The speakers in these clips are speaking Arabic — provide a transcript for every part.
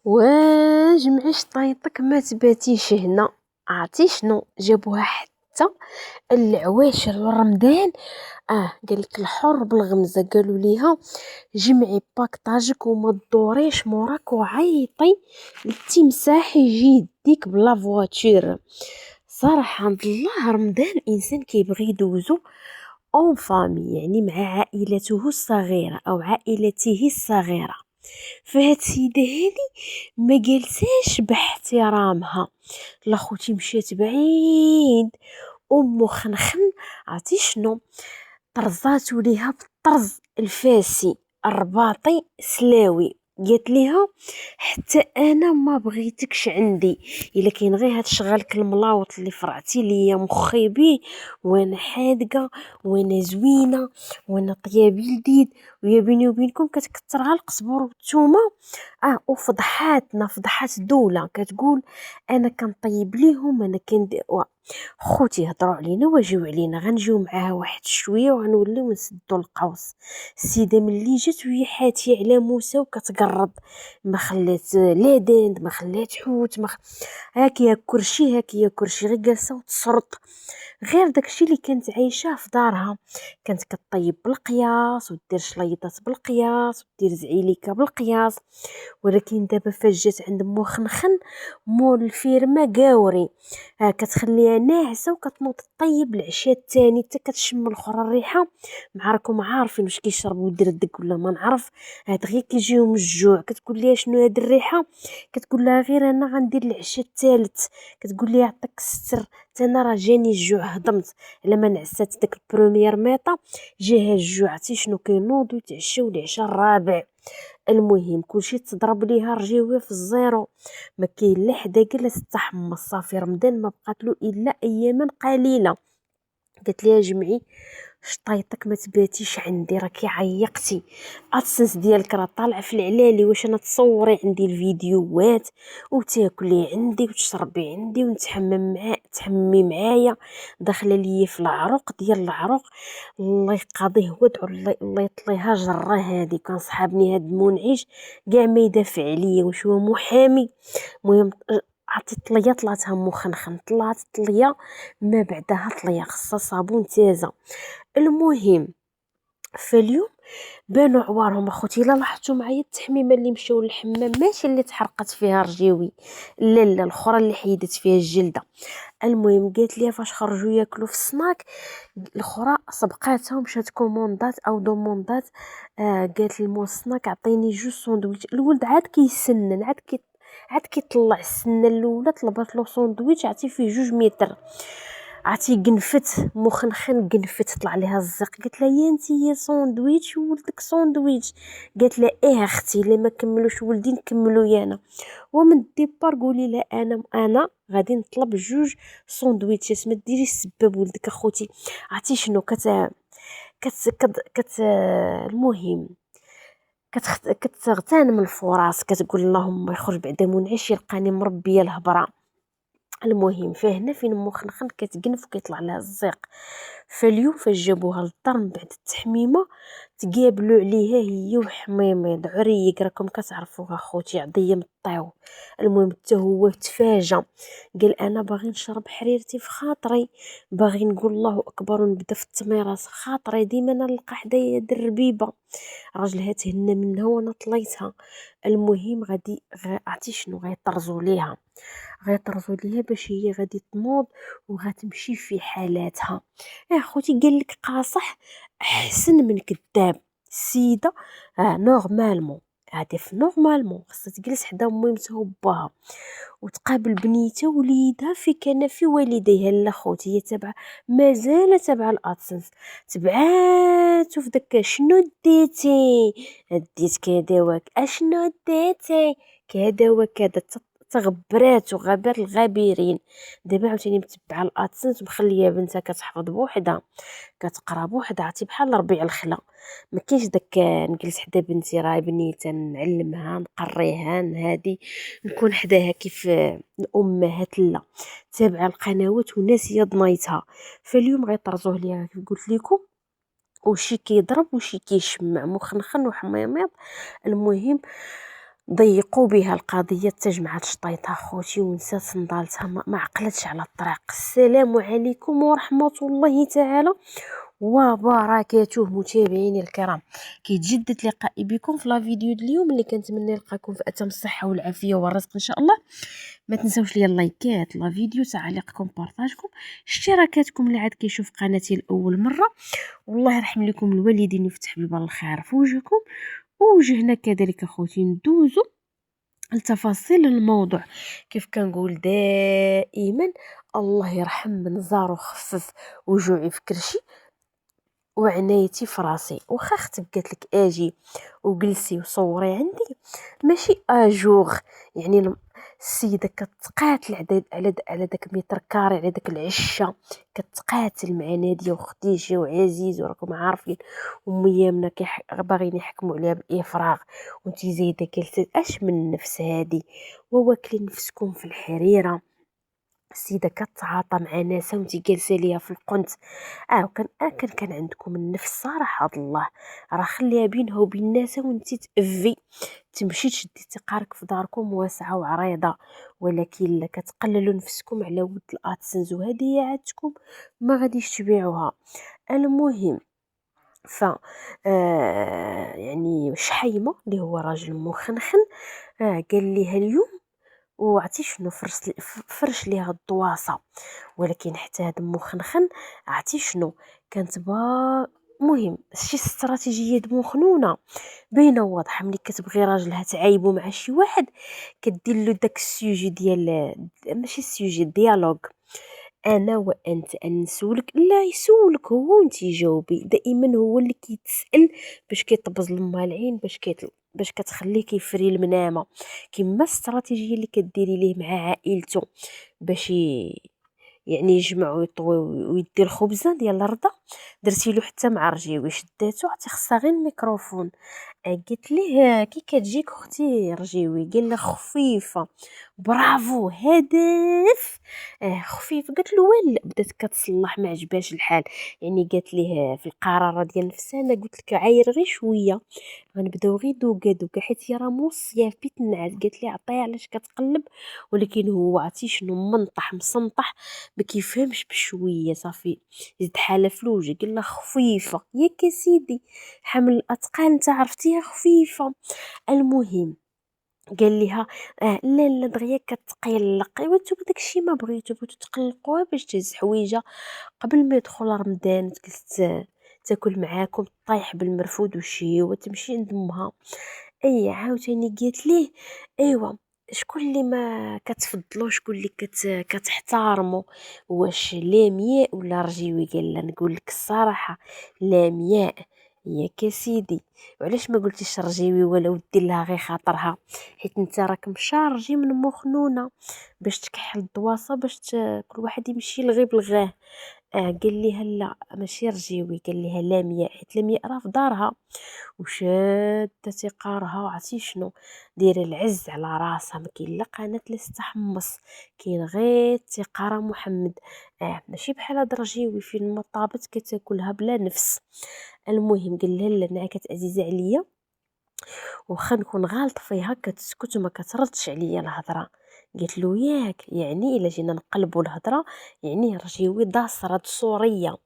واجمعي شطايطك ما تباتيش هنا. عرفتي شنو جابوها حتى العواشر رمضان؟ قالك الحر بالغمزه، قالوا ليها جمعي باكطاجك وما تدوريش موراك وعيطي للتمساح يجي يديك بلا فواتور. صراحه عند الله رمضان الانسان كيبغي يدوزو اون فامي، يعني مع عائلته الصغيره او عائلته الصغيره. فهاد السيده هادي ما جلساش باحترامها، لا خوتي مشات بعيد. ام خنخن عرفتي شنو طرزاتو ليها بالطرز الفاسي الرباطي سلاوي، قالت ليها حتى انا ما بغيتكش عندي، الا كاين غير هاد شغالك الملاوط اللي فرعتي ليا مخي بيه، وانا حادقه وانا زوينه وانا طيابي لذيذ، ويا بيني وبينكم كتكثرها القزبر والثومه. وفضحاتنا فضحات الدوله كتقول انا كنطيب ليهم، انا خوتي هضروا علينا واجيو علينا، غنجيو معاها واحد شويه وغنوليو نسدو القوس. السيده ملي جات وهي حاتيه على موسى وكتقرب، ما خلات لا داند، ما خلات حوت، هاكي يا كرشي، هاكي يا كرشي، غير جالسه وتصرط. غير داكشي اللي كانت عايشاه في دارها، كانت كطيب بالقياس ودير شليطات بالقياس ودير زعيليكه بالقياس. ولكن دابا فاش جات عند مو خنخن، مول الفيرما قاوري، كتخليها ناعسه وكتنوض طيب العشاء الثاني حتى كتشم الاخرى الريحه. مع راكم عارفين واش كيشربوا دردك ولا ما نعرف، هاد غير كيجيهم الجوع. كتقول ليها شنو هاد الريحه؟ كتقول لها غير انا غندير العشاء الثالث. كتقول لي يعطيك الستر، حتى انا راه جاني الجوع، هضمت على ما نعسات داك البروميير ميطا جاها الجوع. عرفتي شنو كينوضوا يتعشاو العشاء الرابع. المهم كلشي تضرب ليها رجيوه في الزيرو، ما كاين لا حدا جلس تحمص. صافي رمضان ما بقات له الا اياما قليله. قالت ليها جمعي شطيطك ما تباتيش عندي، راكي عيقتي. ادسنس ديالك راه طالع في العلالي، واش انا تصوري عندي الفيديوهات وتاكلي عندي وتشربي عندي تحمي معايا، داخله ليا في العروق ديال العروق. الله يقاضيه ودعو الله يطليها جره. هادي كان صحابني هاد المنعش كاع ما يدافع عليا، واش هو محامي؟ المهم عطيت طليه طلعتها مخنخن، طلعت طليه ما بعدها طليه خاصها صابون تازه. المهم فاليوم بانوا عوارهم اخوتي. لا لاحظتوا معايا التحميمه اللي مشاو للحمام ماشي اللي تحرقت فيها رجيوي، لا لا الاخرى اللي حيدت فيها الجلده. المهم قالت لي فاش خرجوا ياكلوا في السناك، الاخرى سبقاتها ومشات كوموندات او دوموندات. قالت للمو السناك عطيني جوج ساندويتش. الولد عاد كيسنن، عاد كيطلع السنه الاولى، طلبات له ساندويتش عطيه فيه 2 متر. عرفتي قنفت مخنخن، قنفت طلع ليها الزق. قالت لها يا انت يا ساندويتش وولدك ساندويتش. قالت لها ايه اختي، الا ما كملوش ولدي نكملو يانا. ومن الديبار قولي لها انا غادي نطلب 2 ساندويتشات، ما ديريش سباب ولدك اخوتي. عرفتي شنو المهم كتغتنم الفرص، كتقول اللهم يخرج بعدا منعش يلقاني مربيه الهبره. المهم فهنا فين مخنخن كتقنف وكيطلع لها الزيق. فاليوم فاش جابوها للدار من بعد التحميمه، تقابلوا عليها هي وحميميض عريق، راكم كتعرفوها خوتي عضيه مطيو. المهم حتى هو تفاجا، قال انا باغي نشرب حريرتي في خاطري، باغي نقول الله اكبر ونبدا في التميراس خاطري، ديما نلقى حدايا هاد الربيبه. راجلها تهنى منها وانا طليتها. المهم عرفتي شنو غيطرزوا ليها؟ غيطرزوا ليها باش هي غادي تنوض وغتمشي في حالاتها. يا خوتي قالك قاصح احسن من كذاب. السيده نورمالمون، هادي في نورمالمون خاصها تجلس حدا ميمتها وباها وتقابل بنيتها وليدها في كنف والديها. لا خوتي هي تابعه، مازال تابعه الادسنس، تبعاتو في داك شنو ديتي، ديت كذا وك اشنو ديتي كذا وكذا، تغبرات وغابات الغابرين. دابا عاوتاني متبعه الادسنس ومخليه بنتها كتحفظ بوحدها، كتقرا بوحدها. عرفتي بحال ربيع الخلا، ما كاينش داك نجلس حدا بنتي راه بنيتها نعلمها نقريها هادي نكون حداها كيف الامهات. لا، تابعه القنوات وناسيه ضنايتها. فاليوم غيطرزوه ليها كيف قلت لكم، وشي كيضرب وشي كيشمع مخنخن وحميميض. المهم ضيقوا بها القضية، تجمعت شطيطها خوتي ونسات نضالتها، ما عقلتش على الطريق. السلام عليكم ورحمة الله تعالى وبركاته. متابعيني الكرام، كيتجدد لقائي بكم في لا فيديو ديال اليوم اللي كنتمنى نلقاكم في اتم الصحه والعافيه والرزق ان شاء الله. ما تنساوش ليا اللايكات لا فيديو، تعليقكم، بارطاجكم، اشتراكاتكم اللي عاد كيشوف قناتي لاول مره. والله يرحم لكم الوالدين ويفتح بيبان الخير في وجهكم. وجهنا كذلك اخوتي ندوزو لتفاصيل الموضوع. كيف كنقول دائما، الله يرحم من زار وخفف وجوعي في كرشي وعنايتي في راسي. واخا اختك قالت لك اجي وجلسي وصوري عندي، ماشي اجوغ. يعني السيده كتقاتل على داك متر كاري، على داك العشه، كتقاتل مع ناديه وخديجه وعزيز وراكم عارفين. وميامنا باغيين يحكموا عليها بالافراغ، وانتي زايده جالسه اش من نفس هادي، وواكلين نفسكم في الحريره. السيده كتعاطى مع ناس وانتي جالسه ليها في القنت. كان عندكم النفس صراحه الله. راه خليها بينها وبين الناس وانتي تأفي، تمشي تشدي تقارك في داركم واسعه وعريضه، ولكن لا كتقللوا نفسكم على ود الادسنس وهذه عادتكم ما غاديش تبيعوها. المهم، ف يعني شحيمه اللي هو راجل مخنخن، قال ليها اليوم، وعرفتي شنو، فرش ليها الدواسه. ولكن حتى هاد مخنخن عرفتي شنو كانت مهم شي استراتيجيه مخنونه باينه واضحه. ملي كتبغي راجلها تعايبو مع شي واحد، كدير له داك السوجي ديال، ماشي السوجي، ديالوغ. انا وانت ان نسولك، لا يسولك هو وانت جاوبي. دائما هو اللي كيتسال باش كيطبز لما العين، باش كتخليه كيفري المنامه. كيما الاستراتيجيه اللي كديري ليه مع عائلته باش يعني يجمع ويطوي ويدي الخبزه ديال الرضا، درتي له حتى مع رجيوي. شداتو، عطي خصها غير الميكروفون. قلت ليه كي كتجيك اختي رجيوي؟ قال لها خفيفه، برافو، هدف. خفيف. قالت له وين؟ بدات كتصلح، ما عجباش الحال. يعني قالت ليه في القراره ديال نفسها، انا قلت لك عاير غير شويه، غنبداو غير دوكا دوكا، حيت هي راه موصيه في بيت النعاس. قالت لي عطيها علاش كتقلب. ولكن هو عرفتي شنو، منطح مسنطح، ما كيفهمش بشويه. صافي زيد حاله في الوجه، قال لها خفيفه ياك يا سيدي، حمل الاثقال انت عرفتيها خفيفه. المهم قال ليها لا لا دغيا كتقلق. ايوا نتوما داكشي ما بغيتو تقلقوها باش تهز حويجه قبل ما يدخل رمضان، تجلس تاكل معاكم، طايح بالمرفود وشي وتمشي عند امها. اي عاوتاني قالت ليه ايوا، شكون اللي ما كتفضلو، شكون اللي كتحتارمو، واش لامياء ولا رجيوي؟ قال لها نقول لك الصراحه لامياء. ياك يا سيدي، وعلاش ما قلتيش رجيوي ولا ودي لها غير خاطرها؟ حيت انت راك مشارجي من مخنونه باش تكحل الدواسه، باش كل واحد يمشي لغي بلغاه. قال ليها لا ماشي رجيوي، قال ليها لامياء، حيت لامياء راه في دارها وشاده تيقارها. وعرفتي شنو، دايره العز على راسها، ما كاين لا قناه لا تحمص، كاين غير تيقاره محمد. ماشي بحال هاد رجيوي فين ما طابت كتاكلها بلا نفس. المهم قال لها لا، انا كانت عزيزه عليا، وخا نكون غالط فيها كتسكت وما كتردش عليا الهضره. قلت له ياك، يعني الا جينا نقلبوا الهضره، يعني رجيوي داس راد صوريه،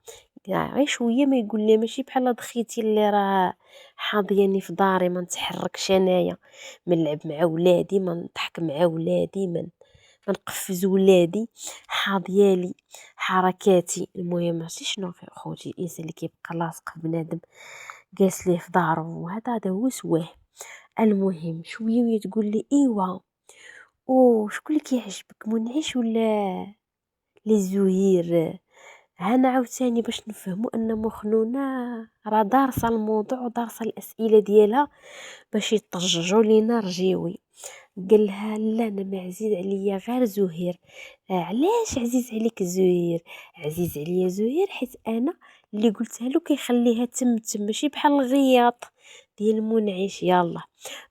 غير شويه ما يقول لي ماشي بحال هاد خيتي اللي راه حاضياني في داري، ما نتحركش انايا، ما نلعب مع ولادي، ما نضحك مع ولادي، ما نقفز ولادي، حاضيالي حركاتي. المهم عرفتي شنو خوتي، الانسان اللي كيبقى لاصق في بنادم جالس ليه في دارو، وهذا هو سواه. المهم شويه وهي تقول لي ايوا، شكون اللي كيعجبك، منعش ولا لي زهير؟ هنا عاوتاني باش نفهموا ان مخنونه راه دارسه الموضوع ودارسه الاسئله ديالها باش يطججوا لينا رجيوي. قال لها لا، انا ما عزيز عليا غير زهير. علاش عزيز عليك زهير؟ عزيز عليا زهير حيت انا اللي قلتها له كيخليها تم ماشي بحال الغياط ديال منعش. يلا،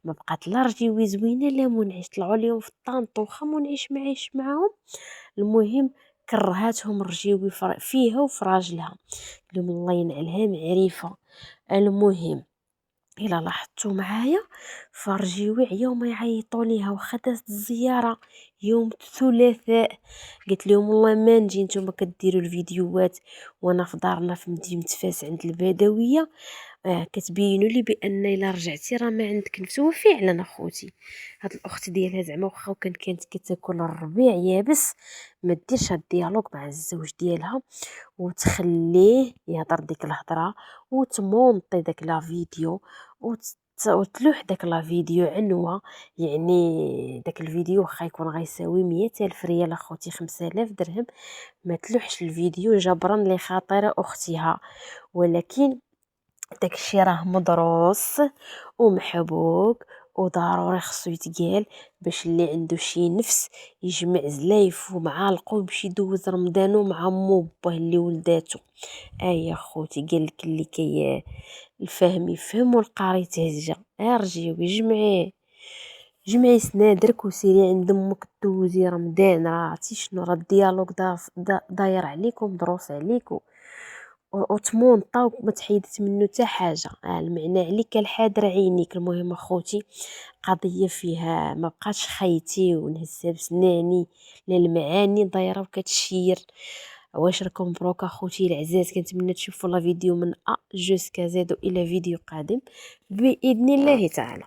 ما بقات لا رجيوي زوينه لا منعش، طلعوا اليوم في الطنط وخا منعش ما عايش معاهم. المهم كرهاتهم رجيوي فيها وفي راجلها، قال لهم الله ينعلها معرفه. المهم إلا لاحظتوا معايا فرجيوي يوم يعيطوا ليها واخا دازت الزيارة يوم الثلاثاء، قلت لهم والله ما نجي نتوما كديروا الفيديوهات وانا في دارنا في مدينة فاس عند البدوية، كتبينوا لي بان الا رجعتي راه ما عندك نفس. وفعلا اخوتي هاد الاخت ديالها زعما واخا كانت كتاكل الربيع يابس ما ديرش هاد الديالوغ مع الزوج ديالها وتخليه يهضر ديك الهضره وتمونطي داك لا فيديو وتلوح داك لا فيديو عنوة. يعني داك الفيديو واخا يكون غيساوي 100,000 ريال اخوتي 5000 درهم، ما تلوحش الفيديو جبرا لخاطر اختها، ولكن داكشي راه مدروس ومحبوك وضروري خصو يتقال باش اللي عنده شي نفس يجمع زلايف ومعالقو ويمشي يدوز رمضانو مع مو باه اللي ولداتو. يا خوتي قالك اللي الفهم يفهم والقاري تهجى. ارجعي جمعي سنادرك وسيري عند امك دوزي رمضان، راه عرفتي شنو راه الديالوغ داير عليك ومدروس عليك وتمونطا وما تحيدت منه حتى حاجه. المعنى عليك الحاضر عينيك. المهم اخوتي قضيه فيها ما بقاش خيتي ونهزها بسناني للمعاني دايره وكتشير. واش راكم مبروك اخوتي العزاز، كنتمنى تشوفوا لا فيديو من جوسكا زاد الى فيديو قادم باذن الله تعالى.